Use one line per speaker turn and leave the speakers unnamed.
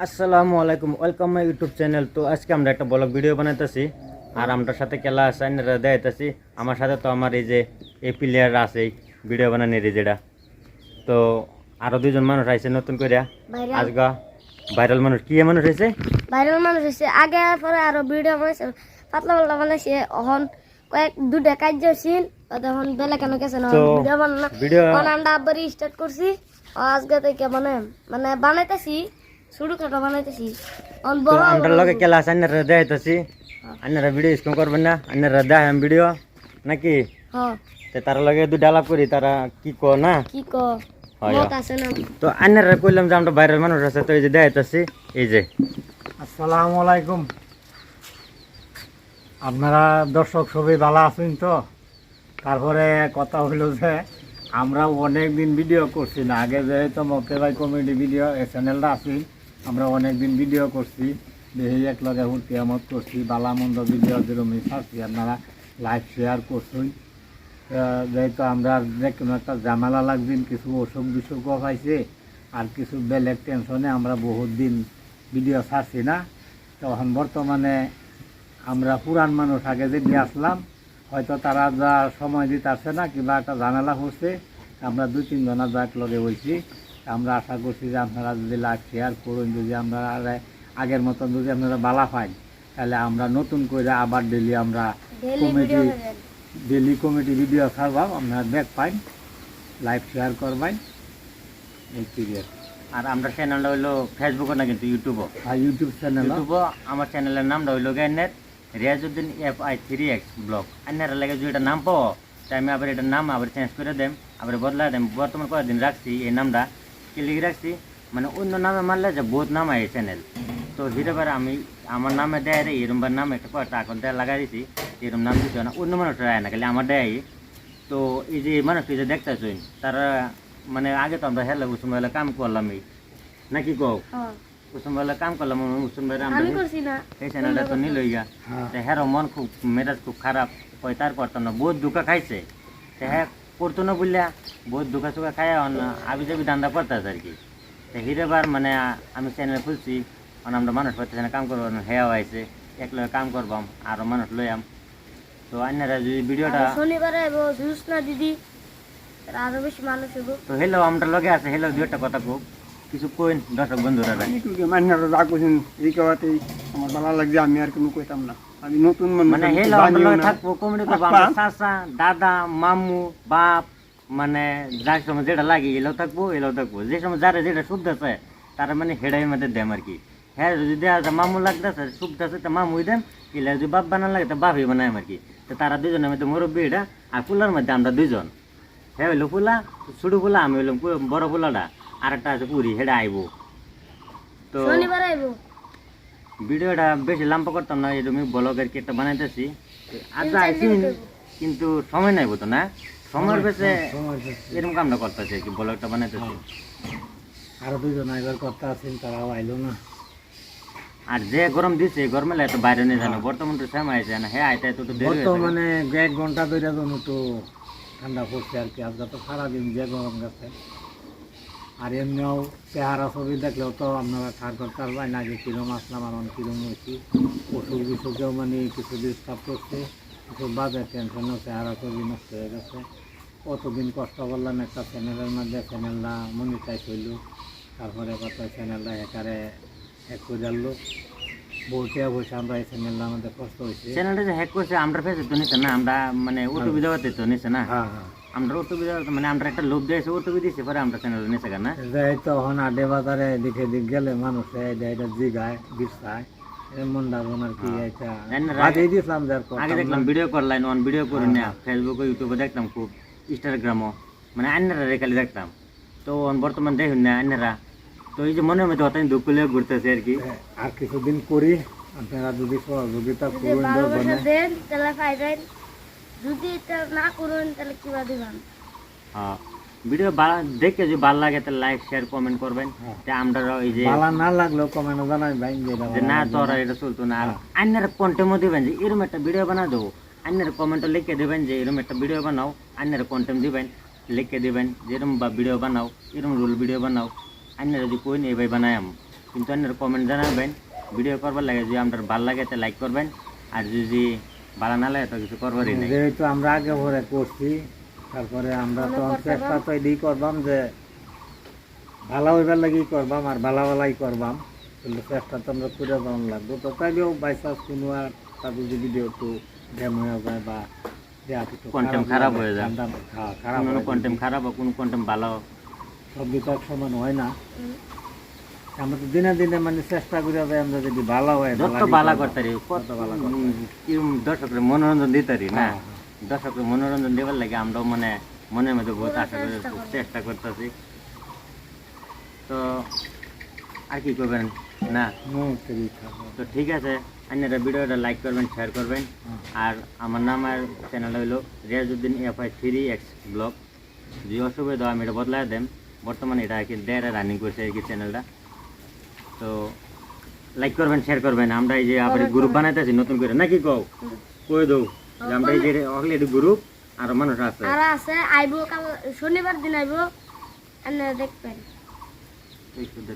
আসসালামু আলাইকুম, welcome my YouTube channel. তো আজকে আমরা একটা ব্লগ ভিডিও বানাইতেছি আর আমরা সাথে খেলা আছে দেখাইতেছি। আমার সাথে তো আমার এই যে এই প্লেয়ার আছে ভিডিও বানানোর যেটা, তো আরো দুজন মানুষ আইছে নতুন করে আজগা ভাইরাল মানুষ। কি মানুষ হয়েছে?
ভাইরাল মানুষ হয়েছে। আগে পরে আরো ভিডিও বানাইছে, পাতলা পাতলা বানাইছে। এখন কয়েক দুটা কাজ ছিল, তখন বেলা কেন গেছে না ভিডিও বানানো।
ভিডিও
আমরা আবার স্টার্ট করছি আজকে থেকে, মানে বানাইতেছি, ছোটো খাটো বানাইতেছি।
আমরা লগে খেলা আছে, আন্নারা দেখাইতেছি। আন্নারা ভিডিও স্কুল করবেন না, আন্নারা দেখাম ভিডিও নাকি?
হ্যাঁ,
তার লগে দুটা আলাপ করি, তারা কি কো না
কি কো মত আছে না।
তো আন্নারা কইলাম যে আমরা ভাইরাল মানুষ আছে, তো এই যে দেখাইতেছি। এই যে
আসসালামু আলাইকুম, আপনারা দর্শক সবাই ভালো আছেন তো? তারপরে কথা হইল যে আমরা অনেক দিন ভিডিও করছি না। আগে যেহেতু মকে ভাই কমেডি ভিডিও চ্যানেলটা আছি, আমরা অনেক দিন ভিডিও করছি, দেখি এক লগে হুলকি আমত করছি, বালা মন্দ ভিডিও যেরকম ছাড়ছি, আপনারা লাইক শেয়ার করছেন। যেহেতু আমরা যে কোনো একটা ঝামেলা লাগবেন, কিছু অসুখ বিসুখও পাইছে, আর কিছু বেলেগ টেনশনে আমরা বহুত দিন ভিডিও ছাড়ছি না। তখন বর্তমানে আমরা পুরান মানুষ আগে যে দিয়ে আসলাম, হয়তো তারা যা সময় দিতে আসছে না, কিংবা একটা ঝামেলা হচ্ছে, আমরা 2-3 জনা যা লগে হয়েছি। আমরা আশা করছি যে আপনারা যদি লাইক শেয়ার করুন, যদি আমরা আগের মতন যদি আপনারা বালা পাই, তাহলে আমরা নতুন করে আবার ডেলি আমরা কমেডি ভিডিও ছাড়বাম, আপনারা দেখ পাইন, লাইক শেয়ার করবেন, এই পিরিয়ড।
আর আমরা চ্যানেলটা হইলো ফেসবুকও না কিন্তু ইউটিউবও।
আর ইউটিউব চ্যানেল
আমার চ্যানেলের নামটা হইলো গাইনের রিয়াজউদ্দিন FI3X ব্লগ। আন্যারা লাগে যদি এটা নাম পাও, তাই আমি আবার এটার নাম আবার চেঞ্জ করে দেম, আবার বদলা দেম। বর্তমান কয়েকদিন রাখছি এই নামটা, কি লিখে রাখছি মানে অন্য নামে মারলে যে বহুত নাম হয় এই চ্যানেল। তো হিরেবার আমি আমার নামে দেয় রে, এরমবার নামে একটা কয়েকটা এখন দেয় লাগাই দিছি, এরম নাম দিতে না, অন্য মানুষরা আয় না, খালি আমার দেয়। তো এই যে মানুষকে যে দেখতেছেন, তারা মানে আগে তো আমরা হেলা উসুম বেলা কাম করলাম নাকি কও, উসুম বেলা কাম করলাম উসুম বেলা আমরা এই চ্যানেলটা তো নিলই গা। হেরো মন খুব মেজাজ খুব খারাপ হয়, তার করতাম না, বহুত দুঃখা খাইছে। হ্যাঁ করতো না বললা, বহুত দুঃখা চুখা খাই আবি যাবি দান্দা করতেছে আর কি। হিরেবার মানে আমি চ্যানেল খুলছি, মানে আমরা মানুষ পাইতেছে না কাম করবো, হেয়াও আইছে একলগে কাম করবাম, আরো মানুষ লইয়াম। তো আন্যারা যদি ভিডিওটা
শনিবারে দিদি আরো বেশি মানুষ হবো।
তো হেলো আমরা লগে আছে, হেলো দুই একটা কথা খুব কিছু কইন দর্শক বন্ধুরা।
মান্যারা যা কইছেন এই কথাতেই আমার ভালো লাগছে, আমি আর কোনো কইতাম না। আমি নতুন
মানে হেলো আমরা লগে থাকবো, কমেডি করবো, আমরা চাচা দাদা মামু বাপ মানে যার সময় যেটা লাগে এলো থাকবো, যে সময় যারা যেটা শুদ্ধ আছে তারা মানে হেডাই মধ্যে দেম আর কি। হ্যাঁ যদি দেওয়া মামু লাগতেছে শুদ্ধ আছে তো মামুই দেম, এলা যদি বাপ বানান লাগে তো বাপই বানায় আর কি। তো তারা দুজনের মধ্যে মুরব্বী এটা, আর পুলার মধ্যে আমরা দুইজন। হ্যাঁ হইলো পোলা ছোট পোলা, আমি হইলাম বড় পোলাটা, আর একটা আছে পুরি, হেডা আইব। তো ভিডিওটা বেশি লম্বা করতাম না, এই তুমি ব্লগের কি একটা বানাইতেছি আজ আইসি, কিন্তু সময় নাই বলতো না, সময়ের বেশে এরকম কামটা করতেছে আর কি, ব্লগটা বানাইতেছি।
আরো দুজন আইবার কথা আছেন, তারাও আইলো না।
আর যে গরম দিছে গরমে লাগে তো বাইরে নিয়ে জানো, বর্তমান তো সময় আছে না, হ্যাঁ আইতে তো দেরি হয়েছে।
বর্তমানে 1 ঘন্টা ধরে জন্য তো ঠান্ডা পড়ছে আর কি। আজকে তো সারাদিন যে গরম গেছে, আর এমনিও চেহারা ছবি দেখলেও তো আপনারা ঠার করতে পারবেন না যে কিরম আসলাম আর কিরম হয়েছি। অসুখ বিসুখেও মানে কিছু ডিস্টার্ব করছে, কিছু বাজে টেনশনও, চেহারা ছবি নষ্ট হয়ে গেছে। কতদিন কষ্ট করলাম একটা চ্যানেলের মধ্যে, চ্যানেলটা মনিটাইজ হইল, তারপরে কত চ্যানেলটা একারে হ্যাক করে আনলো, বলতে বসে আমরা এই চ্যানেলটা আমাদের কষ্ট হয়েছে।
চ্যানেলটা যে হ্যাক করছে আমরা ফেসে তো নিছে না, আমরা মানে ওটিপি দেওয়াতে তো নিছে না।
হ্যাঁ হ্যাঁ,
আমরা ওটিপি দেওয়া মানে আমরা একটা লোভ দিয়েছে, ওটিপি দিয়েছে পরে আমরা চ্যানেল নিছে কেন না।
তখন আডে বাজারে দিকে দিক গেলে মানুষে এটা জিগায় বিছায় এমন ডাবন আর কি।
আগে দেখলাম ভিডিও করলাম, অন ভিডিও করি না, ফেসবুকে ইউটিউবে দেখতাম খুব, ইনস্টাগ্রামও মানে আন্যারা রেখালি দেখতাম। তো বর্তমান দেখুন না আন্যারা, তো এই যে মনের মধ্যে অতদিন দুঃখ লিয়ে ঘুরতেছে আর কি।
আর কিছুদিন করি, আপনারা যদি সহযোগিতা করুন,
যদি এটা না করুন তাহলে কিবা দিবেন।
হ্যাঁ ভিডিও দেখে যদি ভালো লাগে তাহলে লাইক শেয়ার কমেন্ট করবেন। আমরা এই যে
ভালো না লাগলেও কমেন্ট জানাই ভাই
যে না তোরা এটা চলতো না, আর আন্যারা কন্টেন্টও দিবেন যে এরকম একটা ভিডিও বানা দেবো, আন্যারা কমেন্টও লিখে দেবেন যে এরকম একটা ভিডিও বানাও, আন্যারা কন্টেন্ট দিবেন লিখে দেবেন যে এরকম ভিডিও বানাও, এরকম রুল ভিডিও বানাও, আন্যারা যদি কই নিয়ে ভাই বানাই কিন্তু আপনারা কমেন্ট জানাবেন ভিডিও করবার লাগে যদি আপনার ভালো লাগে তো লাইক করবেন আর যদি ভালো না লাগে তো কিছু করবারই নেই
যেহেতু আমরা আগে পরে করছি তারপরে আমরা তো চেষ্টা তো এদিকে করবাম যে ভালো হইবার লাগি করবাম আর ভালাই করবাম কিন্তু চেষ্টা তো আমরা করে যাওয়ান লাগবো তো তাইলেও বাইচান্স কোনো একটা যদি ভিডিও একটু ড্যাম হয়ে যায় বা
কন্টেন্ট খারাপ হয়ে যায়
খারাপ
কোনো কন্টেন্ট খারাপ বা কোনো কন্টেন্ট ভালো
সব বিচার সমান হয় না আমরা তো দিনে দিনে মানে চেষ্টা করে যাই আমরা যদি ভালো হয়
যত ভালো করতারি কি দর্শকের মনোরঞ্জন দিতারি না দর্শকের মনোরঞ্জন দেবার লাগে আমরাও মানে মনের মধ্যে বহুত আশা করে চেষ্টা করতেছি তো আর কি করবেন না তো ঠিক আছে আপনারা ভিডিওটা লাইক করবেন শেয়ার করবেন আর আমার নাম আর চ্যানেল হইলো রিয়াজউদ্দিন FI3X ব্লগ যে অসুবিধা আমি এটা বদলাই দেম বর্তমানে এটা আর কি দেড় রানিং করছে আর কি চ্যানেলটা তো লাইক করবেন শেয়ার করবেন আমরা এই যে আবার গ্রুপ বানাইতেছি নতুন করে নাকি কই দৌ যে আমরা এই যে অলরেডি গ্রুপ আর মানুষ আছে
আর আছে আইবো কাল শনিবার দিন আইবো আপনারা দেখবেন
এই শুদ্ধ